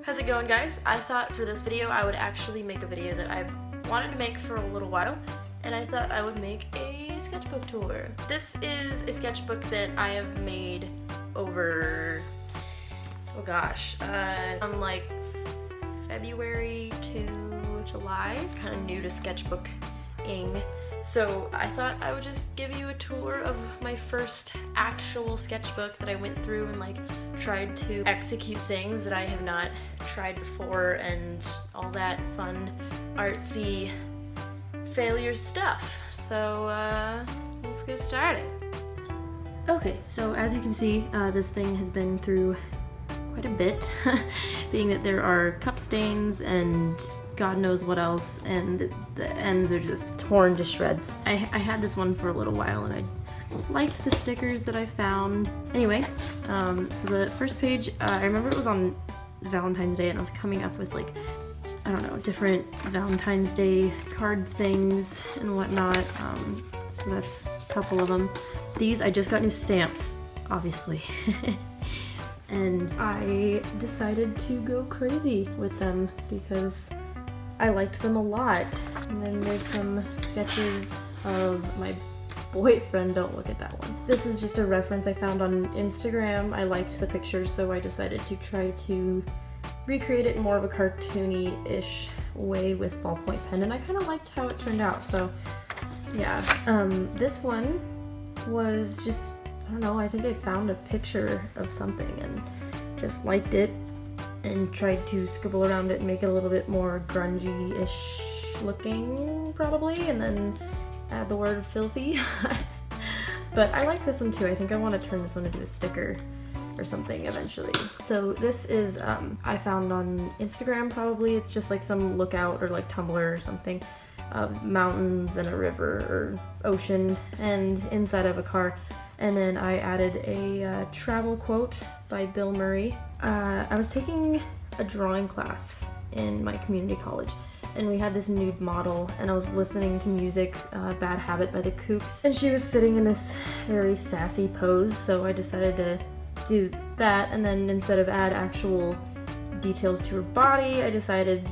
How's it going, guys? I thought for this video I would actually make a video that I've wanted to make for a little while, and I thought I would make a sketchbook tour. This is a sketchbook that I have made over, oh gosh, from like February to July. It's kind of new to sketchbooking, so I thought I would just give you a tour of my first actual sketchbook that I went through and like tried to execute things that I have not tried before and all that fun artsy failure stuff. So let's get started. Okay, so as you can see, this thing has been through quite a bit, being that there are cup stains and God knows what else, and the ends are just torn to shreds. I had this one for a little while and I liked the stickers that I found. Anyway, so the first page, I remember it was on Valentine's Day and I was coming up with like, I don't know, different Valentine's Day card things and whatnot. So that's a couple of them. These, I just got new stamps, obviously. And I decided to go crazy with them because I liked them a lot. And then there's some sketches of my boyfriend. Don't look at that one. This is just a reference I found on Instagram. I liked the pictures, so I decided to try to recreate it in more of a cartoony-ish way with ballpoint pen, and I kind of liked how it turned out, so yeah. This one was just, I don't know, I think I found a picture of something and just liked it and tried to scribble around it and make it a little bit more grungy-ish looking, probably, and then add the word filthy. But I like this one too. I think I want to turn this one into a sticker or something eventually. So this is, I found on Instagram probably. It's just like some lookout or like Tumblr or something of mountains and a river or ocean and inside of a car. And then I added a travel quote by Bill Murray. I was taking a drawing class in my community college, and we had this nude model, and I was listening to music, Bad Habit by the Kooks, and she was sitting in this very sassy pose, so I decided to do that, and then instead of add actual details to her body, I decided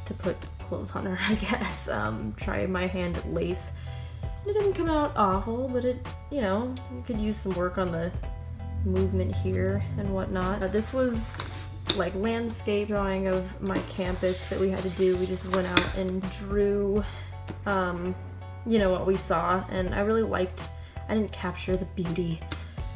to put clothes on her, I guess. Try my hand at lace. It didn't come out awful, but it, you know, could use some work on the movement here and whatnot. This was like landscape drawing of my campus that we had to do. We just went out and drew, you know, what we saw, and I really liked, I didn't capture the beauty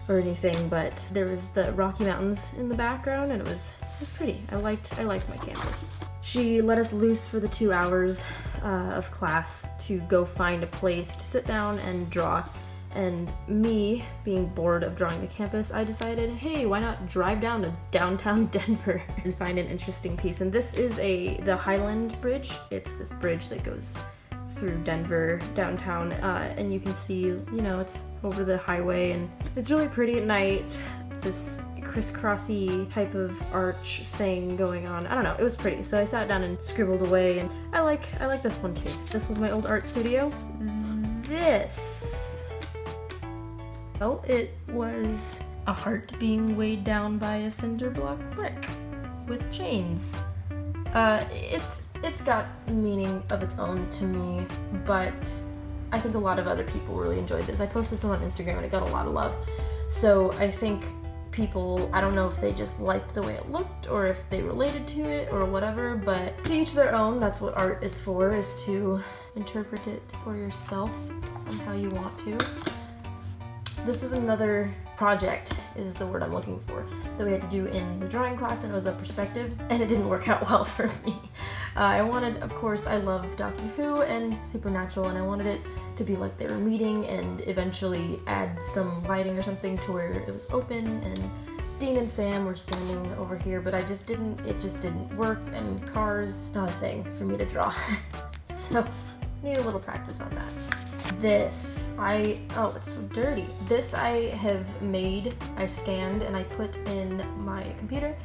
or anything, but there was the Rocky Mountains in the background and it was pretty. I liked my campus. She let us loose for the 2 hours of class to go find a place to sit down and draw. And me, being bored of drawing the campus, I decided, hey, why not drive down to downtown Denver and find an interesting piece. And this is the Highland Bridge. It's this bridge that goes through Denver downtown, and you can see, you know, it's over the highway, and it's really pretty at night. It's this crisscrossy type of arch thing going on. I don't know, it was pretty. So I sat down and scribbled away, and I like this one too. This was my old art studio. This, well, it was a heart being weighed down by a cinder block brick with chains. It's got meaning of its own to me, but I think a lot of other people really enjoyed this. I posted this on Instagram and it got a lot of love. So I think people, I don't know if they just liked the way it looked or if they related to it or whatever, but to each their own. That's what art is for, is to interpret it for yourself and how you want to. This was another project, is the word I'm looking for, that we had to do in the drawing class, and it was a perspective, and it didn't work out well for me. I wanted, of course, I love Doctor Who and Supernatural, and I wanted it to be like they were meeting and eventually add some lighting or something to where it was open and Dean and Sam were standing over here, but it just didn't work, and cars, not a thing for me to draw. So, need a little practice on that. This, oh, it's so dirty. This I have made, I scanned and I put in my computer,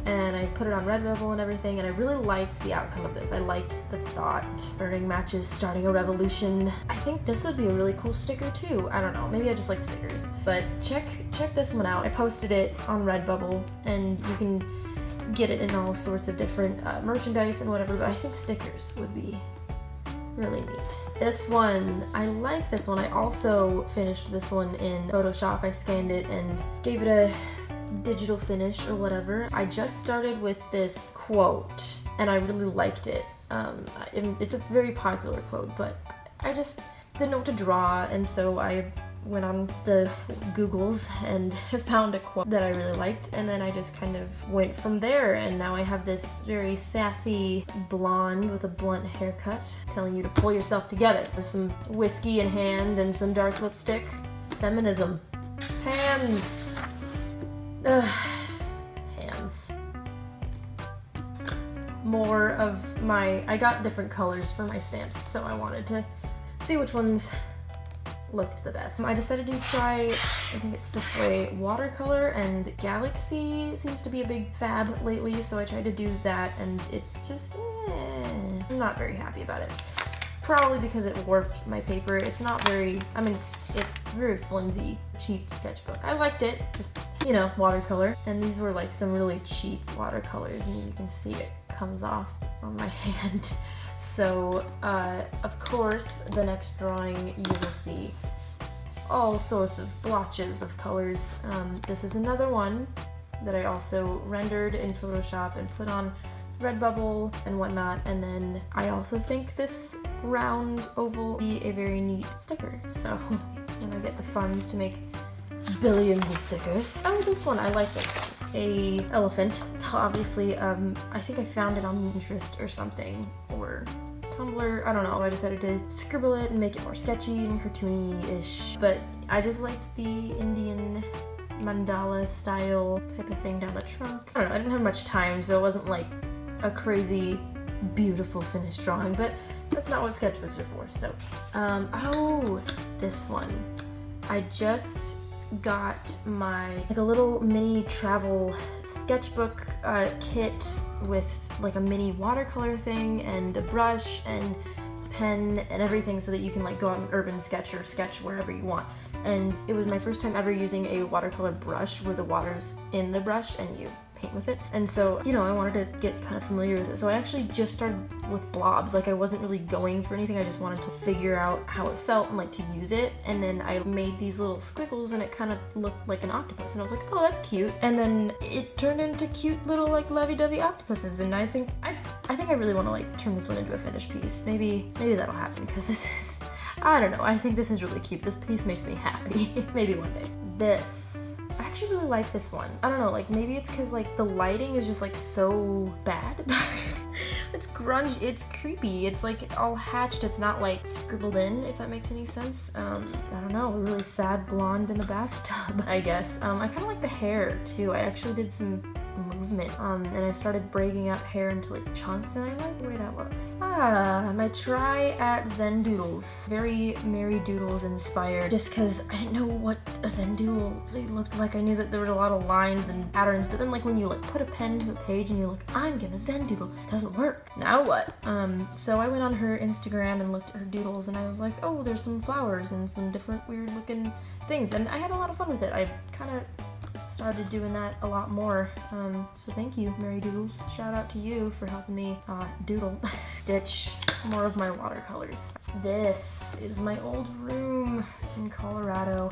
and I put it on Redbubble and everything, and I really liked the outcome of this. I liked the thought, burning matches, starting a revolution. I think this would be a really cool sticker too. I don't know, maybe I just like stickers. But check this one out. I posted it on Redbubble, and you can get it in all sorts of different merchandise and whatever, but I think stickers would be really neat. This one, I like this one. I also finished this one in Photoshop. I scanned it and gave it a digital finish or whatever. I just started with this quote and I really liked it. It's a very popular quote, but I just didn't know what to draw, and so I went on the Googles and found a quote that I really liked, and then I just kind of went from there, and now I have this very sassy blonde with a blunt haircut telling you to pull yourself together. With some whiskey in hand and some dark lipstick. Feminism. Hands. Ugh. Hands. More of my, I got different colors for my stamps, so I wanted to see which ones looked the best. I decided to try, I think it's this way, watercolor, and Galaxy seems to be a big fab lately, so I tried to do that, and it just, I'm not very happy about it. Probably because it warped my paper. It's not very, I mean, it's very flimsy, cheap sketchbook. I liked it, just, you know, watercolor. And these were like some really cheap watercolors, and you can see it comes off on my hand. So, of course, the next drawing you will see all sorts of blotches of colors. This is another one that I also rendered in Photoshop and put on Redbubble and whatnot, and then I also think this round oval will be a very neat sticker, so when I get the funds to make billions of stickers. Oh, this one, I like this one. A elephant, obviously. I think I found it on Pinterest or something, or Tumblr, I don't know. I decided to scribble it and make it more sketchy and cartoony-ish, but I just liked the Indian mandala style type of thing down the trunk. I don't know, I didn't have much time, so it wasn't like a crazy, beautiful finished drawing, but that's not what sketchbooks are for, so. Oh, this one. I just got my, like a little mini travel sketchbook kit with like a mini watercolor thing and a brush and pen and everything so that you can like go out and urban sketch or sketch wherever you want. And it was my first time ever using a watercolor brush where the water's in the brush and you paint with it. And so, you know, I wanted to get kind of familiar with it. So I actually just started with blobs. Like I wasn't really going for anything. I just wanted to figure out how it felt and like to use it. And then I made these little squiggles and it kind of looked like an octopus. And I was like, oh, that's cute. And then it turned into cute little like lovey-dovey octopuses. And I think I really want to like turn this one into a finished piece. Maybe that'll happen because this is, I don't know. I think this is really cute. This piece makes me happy. Maybe one day. I actually really like this one. I don't know, like maybe it's because like the lighting is just like so bad. It's grungy, it's creepy, it's like all hatched, it's not like scribbled in, if that makes any sense. I don't know, a really sad blonde in a bathtub, I guess. I kind of like the hair too. I actually did some movement and I started breaking up hair into like chunks, and I like the way that looks. My try at Zen Doodles. Very Mary Doodles inspired, just because I didn't know what a Zen Doodle they looked like. I knew that there were a lot of lines and patterns, but then like when you like put a pen to the page and you're like, I'm gonna Zen Doodle, it doesn't work. Now what? So I went on her Instagram and looked at her doodles, and I was like, oh, there's some flowers and some different weird looking things, and I had a lot of fun with it. I kind of started doing that a lot more, so thank you, Mary Doodles. Shout out to you for helping me doodle. Stitch more of my watercolors. This is my old room in Colorado.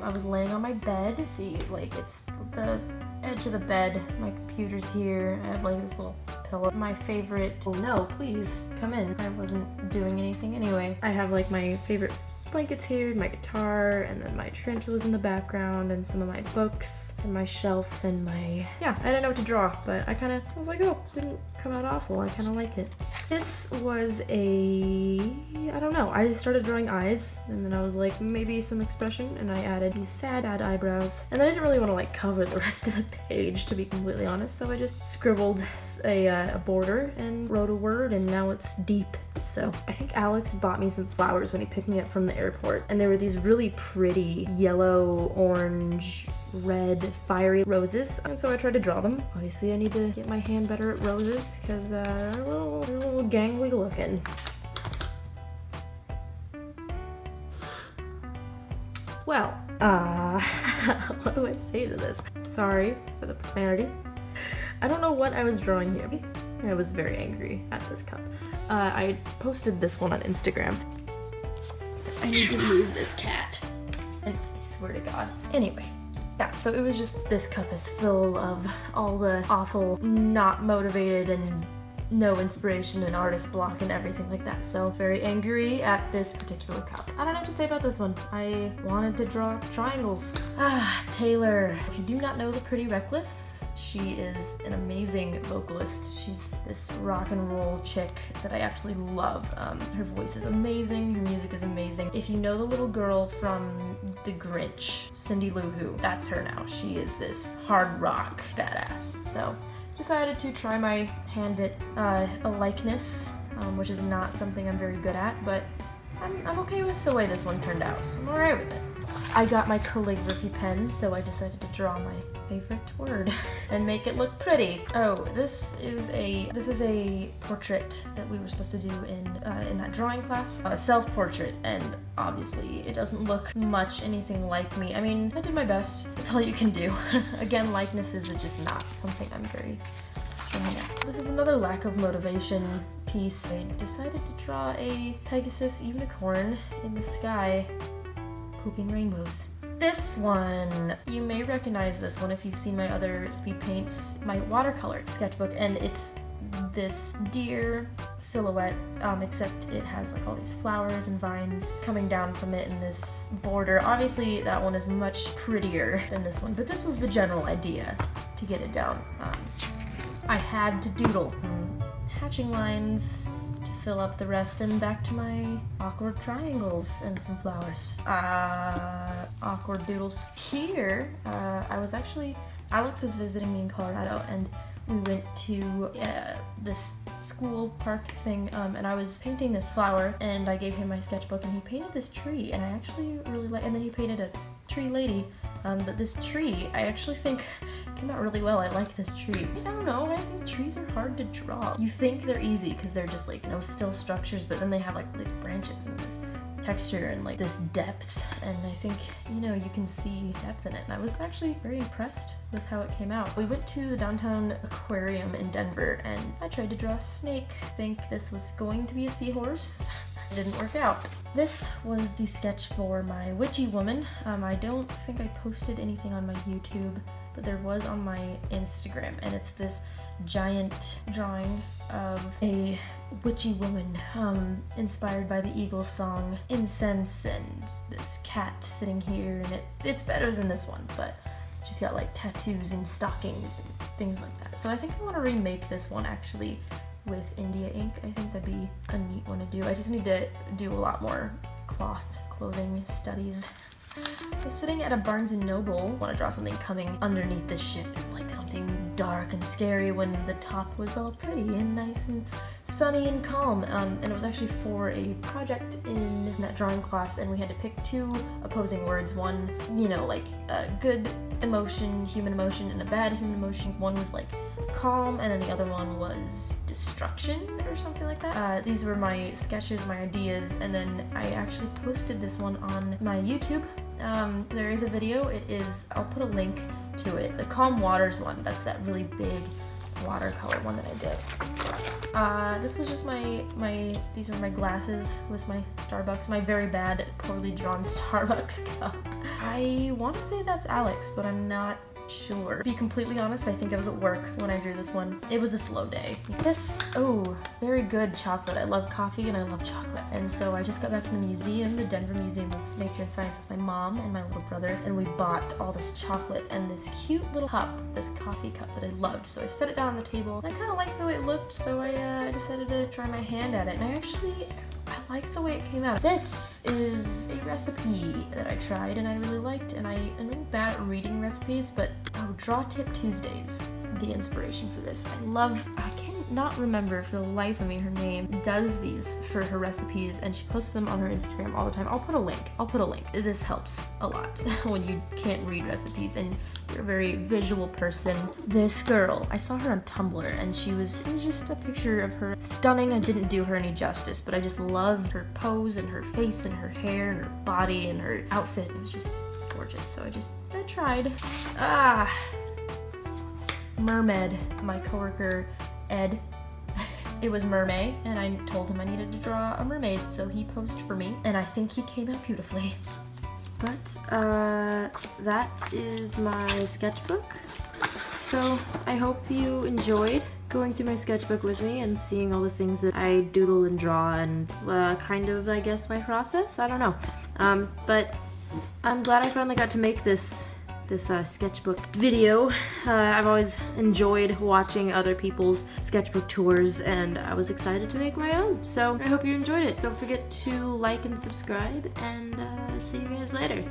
I was laying on my bed. See, like it's the edge of the bed. My computer's here. I have like this little pillow. My favorite, oh no, please come in. I wasn't doing anything anyway. I have like my favorite blankets here, my guitar, and then my tarantulas in the background, and some of my books, and my shelf, and my, yeah, I didn't know what to draw, but I was like, oh, didn't come out awful, I kind of like it. This was I don't know, I just started drawing eyes, and then I was like, maybe some expression, and I added these sad eyebrows, and I didn't really want to like cover the rest of the page, to be completely honest, so I just scribbled a border and wrote a word, and now it's deep. So I think Alex bought me some flowers when he picked me up from the airport, and there were these really pretty yellow, orange, red, fiery roses, and so I tried to draw them. Obviously I need to get my hand better at roses because they're a little gangly looking. Well, what do I say to this? Sorry for the profanity. I don't know what I was drawing here. I was very angry at this cup. I posted this one on Instagram. I need to move this cat. And I swear to God. Anyway. Yeah, so it was just, this cup is full of all the awful, not motivated and no inspiration and artist block and everything like that. So very angry at this particular cup. I don't know what to say about this one. I wanted to draw triangles. Taylor. If you do not know the Pretty Reckless, she is an amazing vocalist. She's this rock and roll chick that I absolutely love. Her voice is amazing, her music is amazing. If you know the little girl from The Grinch, Cindy Lou Who, that's her now. She is this hard rock badass. So decided to try my hand at a likeness, which is not something I'm very good at, but I'm okay with the way this one turned out, so I'm alright with it. I got my calligraphy pen, so I decided to draw my favorite word and make it look pretty. Oh, this is a portrait that we were supposed to do in that drawing class, a self-portrait, and obviously it doesn't look much anything like me. I mean, I did my best. That's all you can do. Again, likenesses are just not something I'm very strong at. This is another lack of motivation piece. I decided to draw a Pegasus unicorn in the sky, pooping rainbows. This one, you may recognize this one if you've seen my other speed paints, my watercolor sketchbook, and it's this deer silhouette, except it has like all these flowers and vines coming down from it in this border. Obviously that one is much prettier than this one, but this was the general idea to get it down. I had to doodle hatching lines to fill up the rest, and back to my awkward triangles and some flowers. Awkward doodles. Here, Alex was visiting me in Colorado, and we went to this school park thing, and I was painting this flower, and I gave him my sketchbook, and he painted this tree, and I actually really like, and then he painted a tree lady, but this tree, I actually think came out really well. I like this tree. I don't know, I think trees are hard to draw. You think they're easy because they're just like, you know, still structures, but then they have like these branches and this texture and like this depth, and I think, you know, you can see depth in it, and I was actually very impressed with how it came out. We went to the downtown aquarium in Denver, and I tried to draw a snake. I think this was going to be a seahorse. It didn't work out. This was the sketch for my witchy woman. I don't think I posted anything on my YouTube, but there was on my Instagram, and it's this giant drawing of a witchy woman inspired by the Eagles song Incense, and this cat sitting here, and it's better than this one, but she's got like tattoos and stockings and things like that. So I think I want to remake this one actually with India ink. I think that'd be a neat one to do. I just need to do a lot more clothing studies. I was sitting at a Barnes & Noble. I want to draw something coming underneath the ship, like something dark and scary when the top was all pretty and nice and sunny and calm. And it was actually for a project in that drawing class, and we had to pick two opposing words. One, you know, like a good emotion, human emotion, and a bad human emotion. One was like calm, and then the other one was destruction or something like that. These were my sketches, my ideas, and then I actually posted this one on my YouTube. There is a video. I'll put a link to it. The Calm Waters one, that's that really big watercolor one that I did. This was just these are my glasses with my Starbucks, my very bad, poorly drawn Starbucks cup. I want to say that's Alex, but I'm not sure. To be completely honest, I think I was at work when I drew this one. It was a slow day. This, oh, very good chocolate. I love coffee and I love chocolate. And so I just got back from the museum, the Denver Museum of Nature and Science, with my mom and my little brother, and we bought all this chocolate and this cute little cup, this coffee cup that I loved. So I set it down on the table, and I kind of liked the way it looked, so I decided to try my hand at it, and I like the way it came out. This is a recipe that I tried and I really liked, and I'm really bad at reading recipes, but Draw Tip Tuesdays, the inspiration for this. I cannot remember for the life of me her name, does these for her recipes, and she posts them on her Instagram all the time. I'll put a link. This helps a lot when you can't read recipes and you're a very visual person. This girl, I saw her on Tumblr, and it was just a picture of her. Stunning. I didn't do her any justice, but I just loved her pose and her face and her hair and her body and her outfit. It was just gorgeous, so I tried. Mermaid, my coworker Ed, it was mermaid, and I told him I needed to draw a mermaid, so he posed for me, and I think he came out beautifully. But that is my sketchbook. So I hope you enjoyed going through my sketchbook with me and seeing all the things that I doodle and draw and kind of, I guess, my process. I don't know. But I'm glad I finally got to make this sketchbook video. I've always enjoyed watching other people's sketchbook tours, and I was excited to make my own. So I hope you enjoyed it. Don't forget to like and subscribe, and see you guys later.